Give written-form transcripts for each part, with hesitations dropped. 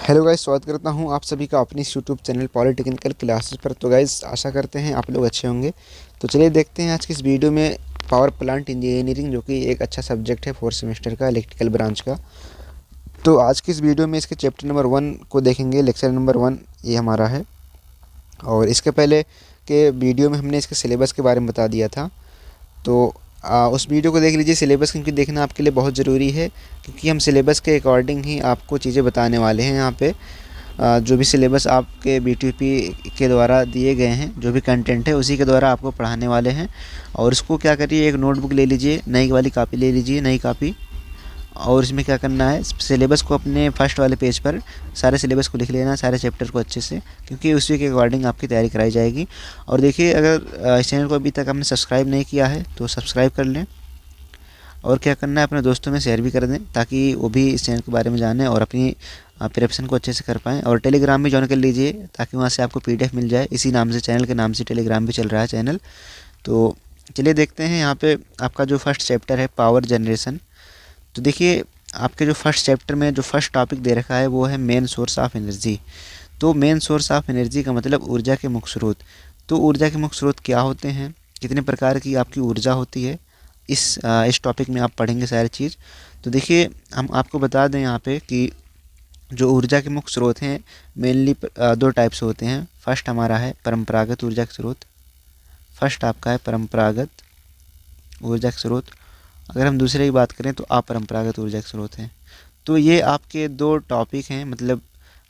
Hello guys, स्वागत करता हूं आप सभी का अपनी यूट्यूब चैनल पॉलिटेक्निकल क्लासेस पर। तो गाइस, आशा करते हैं आप लोग अच्छे होंगे। तो चलिए देखते हैं आज की इस वीडियो में पावर प्लांट इंजीनियरिंग, जो कि एक अच्छा सब्जेक्ट है 4th सेमेस्टर का इलेक्ट्रिकल ब्रांच का। तो आज की इस वीडियो में इसके चैप्टर नंबर 1 को देखेंगे। लेक्चर नंबर 1 ये हमारा है। और इसके पहले के वीडियो में हमने इसके सिलेबस के बारे में बता दिया था। तो उस वीडियो को देख लीजिए सिलेबस, क्योंकि देखना आपके लिए बहुत ज़रूरी है, क्योंकि हम सिलेबस के अकॉर्डिंग ही आपको चीज़ें बताने वाले हैं। यहाँ पे जो भी सिलेबस आपके बीटीपी के द्वारा दिए गए हैं, जो भी कंटेंट है उसी के द्वारा आपको पढ़ाने वाले हैं। और इसको क्या करिए, एक नोटबुक ले लीजिए, नई वाली कापी ले लीजिए, नई कापी। और इसमें क्या करना है, सिलेबस को अपने फर्स्ट वाले पेज पर सारे सिलेबस को लिख लेना, सारे चैप्टर को अच्छे से, क्योंकि उसी के अकॉर्डिंग आपकी तैयारी कराई जाएगी। और देखिए, अगर इस चैनल को अभी तक आपने सब्सक्राइब नहीं किया है तो सब्सक्राइब कर लें। और क्या करना है, अपने दोस्तों में शेयर भी कर दें, ताकि वो भी इस चैनल के बारे में जानें और अपनी प्रिपरेशन को अच्छे से कर पाएँ। और टेलीग्राम भी ज्वाइन कर लीजिए, ताकि वहाँ से आपको PDF मिल जाए। इसी नाम से, चैनल के नाम से टेलीग्राम भी चल रहा है चैनल। तो चलिए देखते हैं यहाँ पे आपका जो फर्स्ट चैप्टर है पावर जनरेशन। तो देखिए, आपके जो फर्स्ट चैप्टर में जो फर्स्ट टॉपिक दे रखा है वो है मेन सोर्स ऑफ एनर्जी। तो मेन सोर्स ऑफ एनर्जी का मतलब ऊर्जा के मुख्य स्रोत। तो ऊर्जा के मुख्य स्रोत क्या होते हैं, कितने प्रकार की आपकी ऊर्जा होती है, इस टॉपिक में आप पढ़ेंगे सारी चीज़। तो देखिए, हम आपको बता दें यहाँ पे कि जो ऊर्जा के मुख्य स्रोत हैं मेनली 2 टाइप से होते हैं। फर्स्ट हमारा है परंपरागत ऊर्जा के स्रोत। फर्स्ट आपका है परंपरागत ऊर्जा के स्रोत। अगर हम दूसरे की बात करें तो अपरंपरागत ऊर्जा के स्रोत हैं। तो ये आपके 2 टॉपिक हैं, मतलब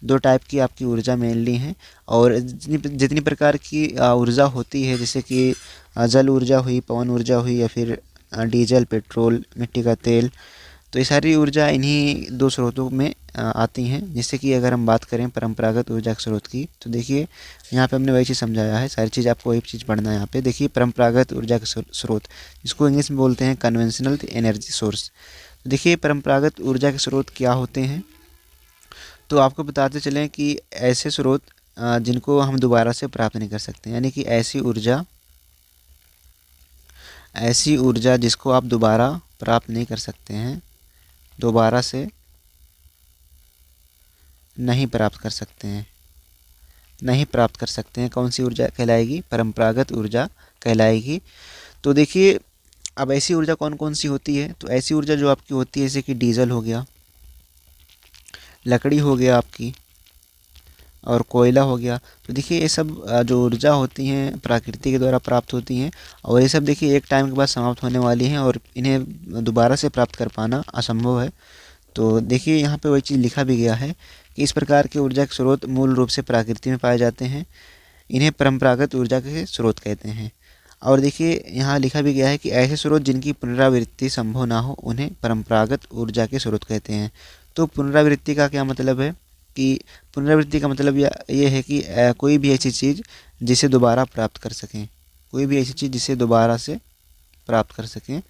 2 टाइप की आपकी ऊर्जा मेनली हैं। और जितनी प्रकार की ऊर्जा होती है, जैसे कि जल ऊर्जा हुई, पवन ऊर्जा हुई, या फिर डीजल, पेट्रोल, मिट्टी का तेल, तो ये सारी ऊर्जा इन्हीं 2 स्रोतों में आती हैं। जैसे कि अगर हम बात करें परंपरागत ऊर्जा के स्रोत की, तो देखिए यहाँ पे हमने वही चीज़ समझाया है, सारी चीज़ आपको वही चीज़ पढ़ना है यहाँ पे। देखिए, परंपरागत ऊर्जा के स्रोत, जिसको इंग्लिश में बोलते हैं कन्वेंशनल एनर्जी सोर्स। तो देखिए, परंपरागत ऊर्जा के स्रोत क्या होते हैं, तो आपको बताते चलें कि ऐसे स्रोत जिनको हम दोबारा से प्राप्त नहीं कर सकते, यानी कि ऐसी ऊर्जा जिसको आप दोबारा प्राप्त नहीं कर सकते हैं, दोबारा से नहीं प्राप्त कर सकते हैं, नहीं प्राप्त कर सकते हैं। कौन सी ऊर्जा कहलाएगी? परंपरागत ऊर्जा कहलाएगी। तो देखिए, अब ऐसी ऊर्जा कौन कौन सी होती है, तो ऐसी ऊर्जा जो आपकी होती है, जैसे कि डीजल हो गया, लकड़ी हो गया आपकी, और कोयला हो गया। तो देखिए, ये सब जो ऊर्जा होती हैं प्रकृति के द्वारा प्राप्त होती हैं, और ये सब देखिए एक टाइम के बाद समाप्त होने वाली हैं, और इन्हें दोबारा से प्राप्त कर पाना असंभव है। तो देखिए, यहाँ पे वही चीज़ लिखा भी गया है कि इस प्रकार के ऊर्जा के स्रोत मूल रूप से प्रकृति में पाए जाते हैं, इन्हें परंपरागत ऊर्जा के स्रोत कहते हैं। और देखिए, यहाँ लिखा भी गया है कि ऐसे स्रोत जिनकी पुनरावृत्ति संभव ना हो, उन्हें परंपरागत ऊर्जा के स्रोत कहते हैं। तो पुनरावृत्ति का क्या मतलब है, कि पुनरावृत्ति का मतलब ये है कि कोई भी ऐसी चीज़ जिसे दोबारा प्राप्त कर सकें, कोई भी ऐसी चीज़ जिसे दोबारा से प्राप्त कर सकें,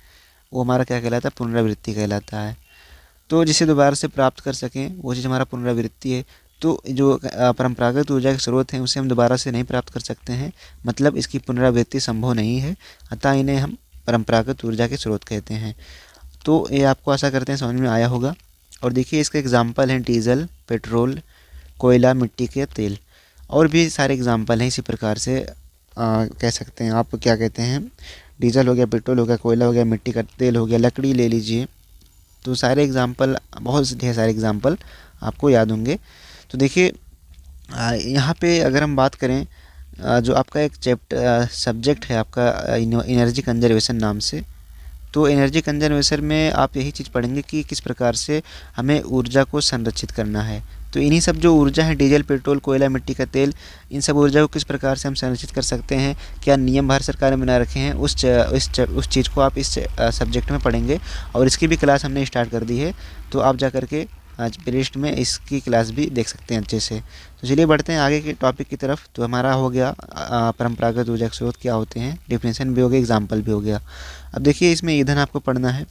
वो हमारा क्या कहलाता है? पुनरावृत्ति कहलाता है। तो जिसे दोबारा से प्राप्त कर सकें वो चीज़ हमारा पुनरावृत्ति है। तो जो परंपरागत ऊर्जा के स्रोत हैं उसे हम दोबारा से नहीं प्राप्त कर सकते हैं, मतलब इसकी पुनरावृत्ति संभव नहीं है, अतः इन्हें हम परंपरागत ऊर्जा के स्रोत कहते हैं। तो ये आपको आशा करते हैं समझ में आया होगा। और देखिए, इसके एग्जाम्पल हैं डीजल, पेट्रोल, कोयला, मिट्टी के तेल, और भी सारे एग्जाम्पल हैं इसी प्रकार से। कह सकते हैं आप, क्या कहते हैं, डीजल हो गया, पेट्रोल हो गया, कोयला हो गया, मिट्टी का तेल हो गया, लकड़ी ले लीजिए। तो सारे एग्जाम्पल, बहुत ढेर सारे एग्जाम्पल आपको याद होंगे। तो देखिए, यहाँ पे अगर हम बात करें, जो आपका एक सब्जेक्ट है आपका एनर्जी कंजर्वेशन नाम से, तो एनर्जी कंजर्वेशन में आप यही चीज़ पढ़ेंगे कि किस प्रकार से हमें ऊर्जा को संरक्षित करना है। तो इन्हीं सब जो ऊर्जा है, डीजल, पेट्रोल, कोयला, मिट्टी का तेल, इन सब ऊर्जा को किस प्रकार से हम संरक्षित कर सकते हैं, क्या नियम भारत सरकार ने बना रखे हैं, उस चीज़ को आप इस सब्जेक्ट में पढ़ेंगे। और इसकी भी क्लास हमने स्टार्ट कर दी है, तो आप जा करके आज प्लेलिस्ट में इसकी क्लास भी देख सकते हैं अच्छे से। तो चलिए बढ़ते हैं आगे के टॉपिक की तरफ। तो हमारा हो गया परंपरागत ऊर्जा के स्रोत क्या होते हैं, डिफिनेशन भी हो गया, एग्जाम्पल भी हो गया। अब देखिए, इसमें ईंधन आपको पढ़ना है।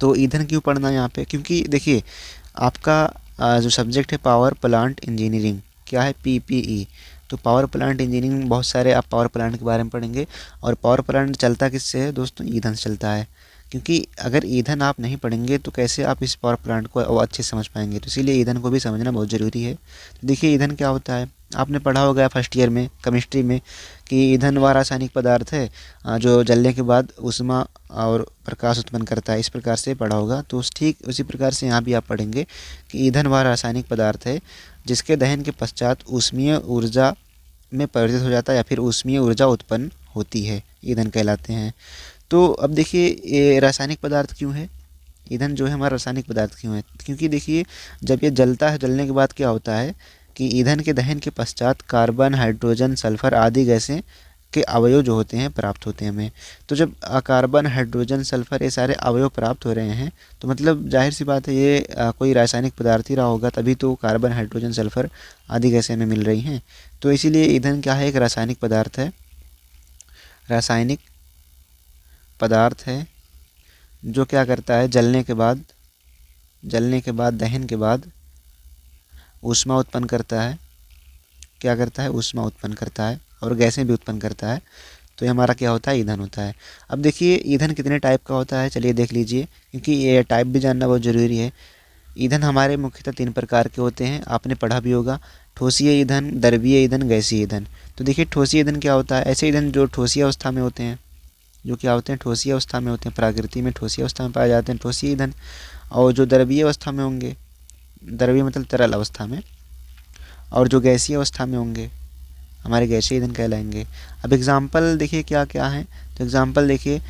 तो ईंधन क्यों पढ़ना है यहाँ पे, क्योंकि देखिए, आपका जो सब्जेक्ट है पावर प्लांट इंजीनियरिंग, क्या है? PPE। तो पावर प्लांट इंजीनियरिंग, बहुत सारे आप पावर प्लांट के बारे में पढ़ेंगे। और पावर प्लांट चलता किससे है दोस्तों? ईंधन से चलता है। क्योंकि अगर ईंधन आप नहीं पढ़ेंगे तो कैसे आप इस पावर प्लांट को अच्छे से समझ पाएंगे। तो इसीलिए ईंधन को भी समझना बहुत ज़रूरी है। तो देखिए ईंधन क्या होता है, आपने पढ़ा होगा फर्स्ट ईयर में केमिस्ट्री में कि ईंधन वह रासायनिक पदार्थ है जो जलने के बाद ऊष्मा और प्रकाश उत्पन्न करता है, इस प्रकार से पढ़ा होगा। तो ठीक उसी प्रकार से यहाँ भी आप पढ़ेंगे कि ईंधन वह रासायनिक पदार्थ है जिसके दहन के पश्चात ऊष्मीय ऊर्जा में परिवर्तित हो जाता है या फिर ऊष्मीय ऊर्जा उत्पन्न होती है, ईंधन कहलाते हैं। तो अब देखिए ये रासायनिक पदार्थ क्यों है, ईंधन जो है हमारा रासायनिक पदार्थ क्यों है, क्योंकि देखिए जब ये जलता है, जलने के बाद क्या होता है कि ईंधन के दहन के पश्चात कार्बन, हाइड्रोजन, सल्फर आदि गैसें के अवयव जो होते हैं प्राप्त होते हैं हमें। तो जब कार्बन, हाइड्रोजन, सल्फर ये सारे अवयव प्राप्त हो रहे हैं तो मतलब जाहिर सी बात है ये कोई रासायनिक पदार्थ ही रहा होगा, तभी तो कार्बन, हाइड्रोजन, सल्फर आदि गैसें हमें मिल रही हैं। तो इसीलिए ईंधन क्या है, एक रासायनिक पदार्थ है, रासायनिक पदार्थ है जो क्या करता है, जलने के बाद दहन के बाद ऊष्मा उत्पन्न करता है। क्या करता है, ऊष्मा उत्पन्न करता है और गैसें भी उत्पन्न करता है। तो ये हमारा क्या होता है, ईंधन होता है। अब देखिए ईंधन कितने टाइप का होता है, चलिए देख लीजिए, क्योंकि ये टाइप भी जानना बहुत ज़रूरी है। ईंधन हमारे मुख्यतः 3 प्रकार के होते हैं, आपने पढ़ा भी होगा, ठोसीय ईंधन, द्रवीय ईंधन, गैसीय ईंधन। तो देखिए ठोसीय ईंधन क्या होता है, ऐसे ईंधन जो ठोसीय अवस्था में होते हैं, जो क्या होते हैं, ठोसीय अवस्था में होते हैं, प्रकृति में ठोसीय अवस्था में पाए जाते हैं ठोसीय ईंधन। और जो द्रवीय अवस्था में होंगे, द्रवीय मतलब तरल अवस्था में, और जो गैसीय अवस्था में होंगे हमारे गैसीय ईंधन कहलाएंगे। अब एग्जाम्पल देखिए क्या क्या है, तो एग्जाम्पल देखिए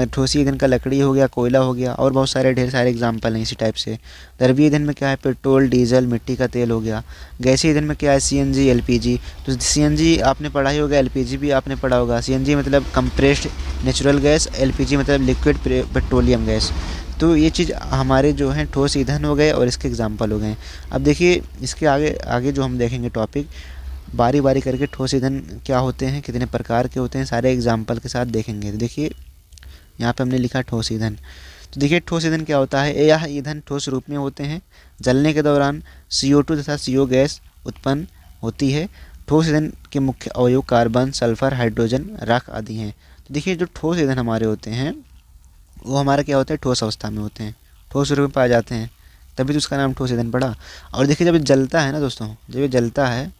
ठोसीय ईंधन का लकड़ी हो गया, कोयला हो गया, और बहुत सारे ढेर सारे एग्जाम्पल हैं इसी टाइप से। द्रवीय ईंधन में क्या है, पेट्रोल, डीजल, मिट्टी का तेल हो गया। गैसीय ईंधन में क्या है, सीएनजी, एलपीजी। तो सीएनजी आपने पढ़ा ही होगा, एलपीजी भी आपने पढ़ा होगा। सीएनजी मतलब कंप्रेस्ड नेचुरल गैस, एलपीजी मतलब लिक्विड पेट्रोलियम गैस। तो ये चीज़ हमारे जो हैं ठोस ईंधन हो गए और इसके एग्जाम्पल हो गए। अब देखिए इसके आगे आगे जो हम देखेंगे टॉपिक बारी बारी करके ठोस ईंधन क्या होते हैं, कितने प्रकार के होते हैं, सारे एग्जाम्पल के साथ देखेंगे। तो देखिए यहाँ पे हमने लिखा ठोस ईंधन। तो देखिए ठोस ईंधन क्या होता है, यह ईंधन ठोस रूप में होते हैं, जलने के दौरान CO2 तथा CO गैस उत्पन्न होती है। ठोस ईंधन के मुख्य अवयव कार्बन, सल्फर, हाइड्रोजन, राख आदि हैं। तो देखिए जो ठोस ईंधन हमारे होते हैं वो हमारा क्या होता है, ठोस अवस्था में होते हैं, ठोस रूप में पाए जाते हैं, तभी तो उसका नाम ठोस ईंधन पड़ा। और देखिए जब ये जलता है ना दोस्तों, जब ये जलता है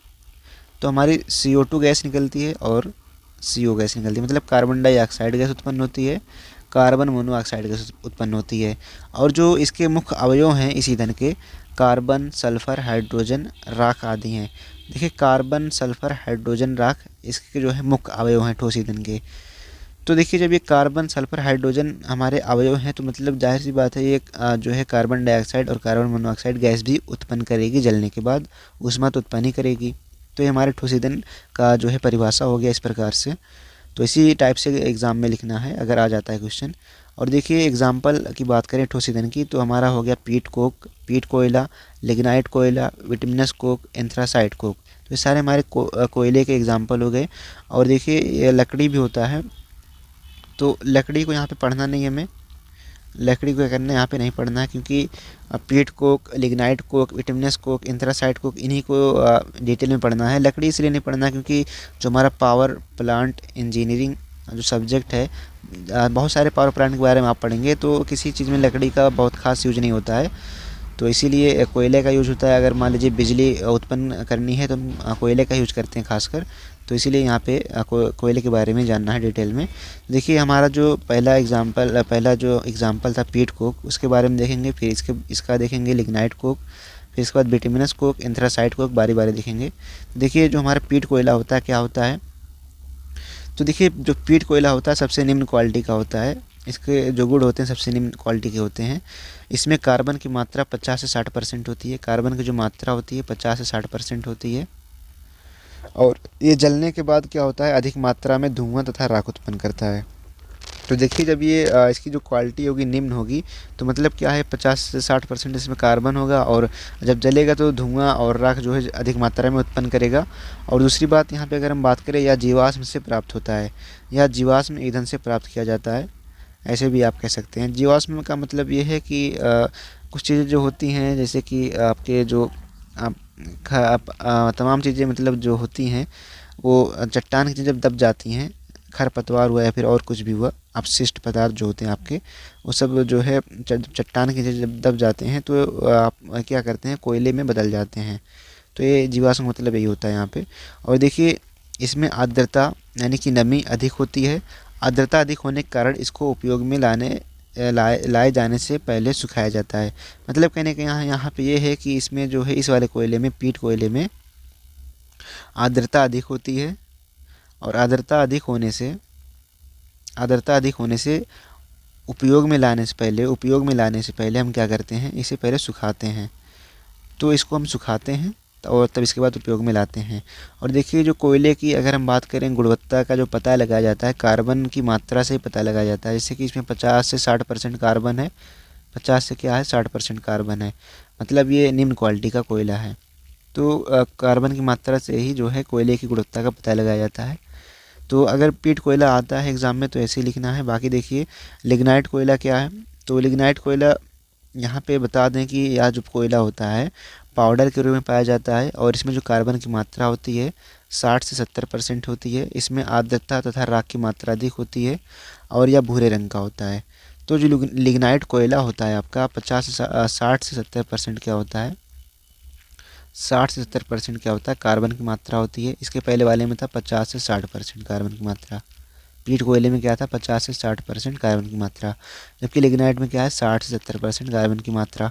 तो हमारी CO2 गैस निकलती है और CO गैस निकलती है, मतलब कार्बन डाइऑक्साइड गैस उत्पन्न होती है, कार्बन मोनोऑक्साइड गैस उत्पन्न होती है। और जो इसके मुख्य अवयव हैं इस ईंधन के, कार्बन, सल्फर, हाइड्रोजन, राख आदि हैं। देखिए कार्बन, सल्फर, हाइड्रोजन, राख इसके जो है मुख्य अवयव हैं ठोस ईंधन के। तो देखिए जब ये कार्बन, सल्फर, हाइड्रोजन हमारे अवयव हैं तो मतलब जाहिर सी बात है ये जो है कार्बन डाइऑक्साइड और कार्बन मोनोऑक्साइड गैस भी उत्पन्न करेगी, जलने के बाद ऊष्मा तो उत्पन्न ही करेगी। तो ये हमारे ठोस ईंधन का जो है परिभाषा हो गया इस प्रकार से। तो इसी टाइप से एग्ज़ाम में लिखना है अगर आ जाता है क्वेश्चन। और देखिए एग्जाम्पल की बात करें ठोस ईंधन की तो हमारा हो गया पीट कोक, पीट कोयला, लिग्नाइट कोयला, विटमिनस कोक, एंथ्रासाइट कोक। तो ये सारे हमारे कोयले के एग्जाम्पल हो गए। और देखिए ये लकड़ी भी होता है, तो लकड़ी को यहाँ पे पढ़ना नहीं है हमें, लकड़ी को क्या करना है यहाँ पे नहीं पढ़ना है, क्योंकि पीट Coke, lignite Coke, vitamins Coke, anthracite Coke इन्हीं को डिटेल में पढ़ना है। लकड़ी इसलिए नहीं पढ़ना क्योंकि जो हमारा पावर प्लांट इंजीनियरिंग जो सब्जेक्ट है, बहुत सारे पावर प्लांट के बारे में आप पढ़ेंगे तो किसी चीज़ में लकड़ी का बहुत खास यूज नहीं होता है। तो इसीलिए कोयले का यूज होता है, अगर मान लीजिए बिजली उत्पन्न करनी है तो हम कोयले का यूज करते हैं खासकर। तो इसीलिए यहाँ पे कोयले के बारे में जानना है डिटेल में। देखिए हमारा जो पहला जो एग्जांपल था पीट कोक, उसके बारे में देखेंगे, फिर इसका देखेंगे लिग्नाइट कोक, फिर इसके बाद बिटुमिनस कोक, एंथ्रासाइट कोक बारी बारी देखेंगे। देखिए जो हमारा पीट कोयला होता है क्या होता है, तो देखिए जो पीट कोयला होता है सबसे निम्न क्वालिटी का होता है, इसके जो गुण होते हैं सबसे निम्न क्वालिटी के होते हैं। इसमें कार्बन की मात्रा 50 से 60% होती है, कार्बन की जो मात्रा होती है 50 से 60% होती है। और ये जलने के बाद क्या होता है, अधिक मात्रा में धुआं तथा राख उत्पन्न करता है। तो देखिए जब ये इसकी जो क्वालिटी होगी निम्न होगी तो मतलब क्या है 50 से 60% इसमें कार्बन होगा, और जब जलेगा तो धुआं और राख जो है अधिक मात्रा में उत्पन्न करेगा। और दूसरी बात यहाँ पे अगर हम बात करें, यह जीवाश्म से प्राप्त होता है, या जीवाश्म ईंधन से प्राप्त किया जाता है, ऐसे भी आप कह सकते हैं। जीवाश्म का मतलब ये है कि कुछ चीज़ें जो होती हैं जैसे कि आपके जो तमाम चीज़ें मतलब जो होती हैं वो चट्टान की जब दब जाती हैं, खरपतवार हुआ या फिर और कुछ भी हुआ, अपशिष्ट पदार्थ जो होते हैं आपके, वो सब जो है चट्टान के नीचे जब दब जाते हैं तो आप क्या करते हैं, कोयले में बदल जाते हैं। तो ये जीवाश्म का मतलब यही होता है यहाँ पे। और देखिए इसमें आर्द्रता यानी कि नमी अधिक होती है। आर्द्रता अधिक होने के कारण इसको उपयोग में लाए जाने से पहले सुखाया जाता है। मतलब कहने के यहाँ पे ये है कि इसमें जो है इस वाले कोयले में, पीट कोयले में आर्द्रता अधिक होती है, और आर्द्रता अधिक होने से उपयोग में लाने से पहले हम क्या करते हैं, इसे पहले सुखाते हैं। तो इसको हम सुखाते हैं और तब इसके बाद उपयोग में लाते हैं। और देखिए जो कोयले की अगर हम बात करें, गुणवत्ता का जो पता लगाया जाता है कार्बन की मात्रा से ही पता लगाया जाता है। जैसे कि इसमें 50 से 60% कार्बन है, 50 से क्या है 60% कार्बन है, मतलब ये निम्न क्वालिटी का कोयला है। तो कार्बन की मात्रा से ही जो है कोयले की गुणवत्ता का पता लगाया जाता है। तो अगर पीट कोयला आता है एग्ज़ाम में तो ऐसे ही लिखना है। बाकी देखिए लिग्नाइट कोयला क्या है, तो लिग्नाइट कोयला यहाँ पे बता दें कि यह जो कोयला होता है पाउडर के रूप में पाया जाता है, और इसमें जो कार्बन की मात्रा होती है 60 से 70% होती है। इसमें आर्द्रता तथा राख की मात्रा अधिक होती है, और यह भूरे रंग का होता है। तो जो लिग्नाइट कोयला होता है आपका 60 से 70% क्या होता है, 60 से 70% क्या होता है, कार्बन की मात्रा होती है। इसके पहले वाले में था 50 से 60% कार्बन की मात्रा। पीट कोयले में क्या था, 50 से 60% कार्बन की मात्रा, जबकि लिग्नाइट में क्या है 60 से 70% कार्बन की मात्रा।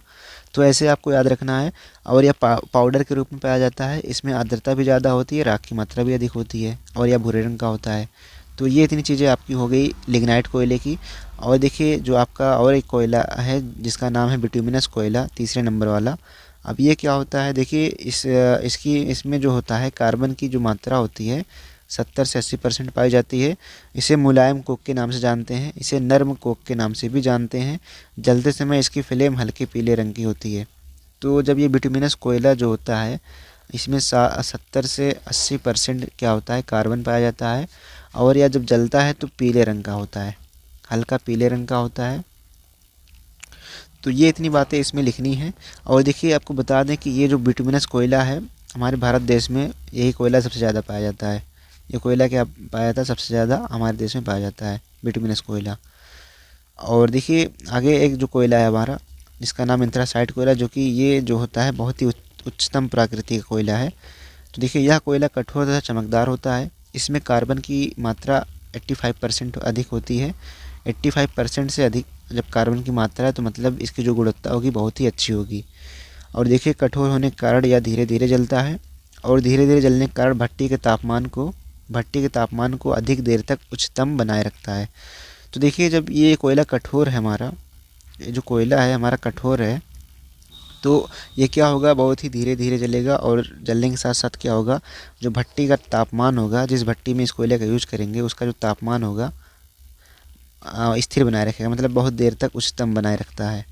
तो ऐसे आपको याद रखना है। और यह पाउडर के रूप में पाया जाता है। इसमें आर्द्रता भी ज़्यादा होती है, राख की मात्रा भी अधिक होती है, और यह भूरे रंग का होता है। तो ये इतनी चीज़ें आपकी हो गई लिग्नाइट कोयले की। और देखिए जो आपका और एक कोयला है जिसका नाम है बिटुमिनस कोयला, तीसरे नंबर वाला। अब ये क्या होता है, देखिए इसमें जो होता है कार्बन की जो मात्रा होती है 70 से 80% पाई जाती है। इसे मुलायम कोक के नाम से जानते हैं, इसे नर्म कोक के नाम से भी जानते हैं। जलते समय इसकी फ्लेम हल्के पीले रंग की होती है। तो जब ये बिटुमिनस कोयला जो होता है इसमें 70 से 80% क्या होता है, कार्बन पाया जाता है, और यह जब जलता है तो पीले रंग का होता है, हल्का पीले रंग का होता है। तो ये इतनी बातें इसमें लिखनी है। और देखिए आपको बता दें कि ये जो बिटुमिनस कोयला है हमारे भारत देश में यही कोयला सबसे ज़्यादा पाया जाता है। ये कोयला क्या पाया जाता है, सबसे ज़्यादा हमारे देश में पाया जाता है बिटुमिनस कोयला। और देखिए आगे एक जो कोयला है हमारा जिसका नाम एंथ्रासाइट कोयला, जो कि ये जो होता है बहुत ही उच्चतम प्रकृति का कोयला है। तो देखिए यह कोयला कठोर तथा चमकदार होता है। इसमें कार्बन की मात्रा 85% अधिक होती है। 85% से अधिक जब कार्बन की मात्रा है तो मतलब इसकी जो गुणवत्ता होगी बहुत ही अच्छी होगी। और देखिए कठोर होने के कारण यह धीरे धीरे जलता है, और धीरे धीरे जलने के कारण भट्टी के तापमान को अधिक देर तक उच्चतम बनाए रखता है। तो देखिए जब ये कोयला कठोर है हमारा, ये जो कोयला है हमारा कठोर है, तो ये क्या होगा, बहुत ही धीरे धीरे जलेगा। और जलने के साथ साथ क्या होगा, जो भट्टी का तापमान होगा, जिस भट्टी में इस कोयले का यूज करेंगे उसका जो तापमान होगा स्थिर बनाए रखेगा, मतलब बहुत देर तक उच्चतम बनाए रखता है।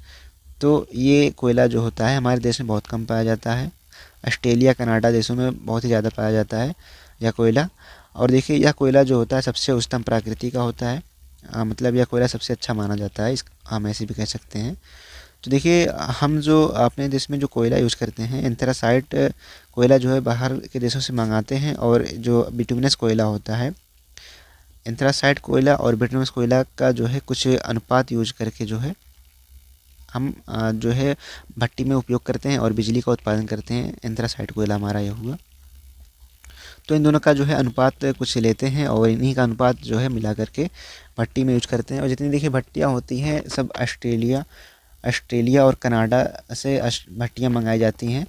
तो ये कोयला जो होता है हमारे देश में बहुत कम पाया जाता है। ऑस्ट्रेलिया कनाडा देशों में बहुत ही ज़्यादा पाया जाता है यह कोयला। और देखिए यह कोयला जो होता है सबसे उच्चतम प्रकृति का होता है, मतलब यह कोयला सबसे अच्छा माना जाता है, हम ऐसे भी कह सकते हैं। तो देखिए हम जो अपने देश में जो कोयला यूज़ करते हैं एंथ्रासाइट कोयला जो है बाहर के देशों से मंगाते हैं। और जो बिटुमिनस कोयला होता है, एंथ्रासाइट कोयला और बिटुमिनस कोयला का जो है कुछ अनुपात यूज करके जो है हम जो है भट्टी में उपयोग करते हैं और बिजली का उत्पादन करते हैं। एंथ्रासाइट कोयला हमारा यह हुआ। तो इन दोनों का जो है अनुपात कुछ लेते हैं और इन्हीं का अनुपात जो है मिला करके भट्टी में यूज करते हैं। और जितनी देखिए भट्टियाँ होती हैं सब ऑस्ट्रेलिया और कनाडा से भट्टियाँ मंगाई जाती हैं।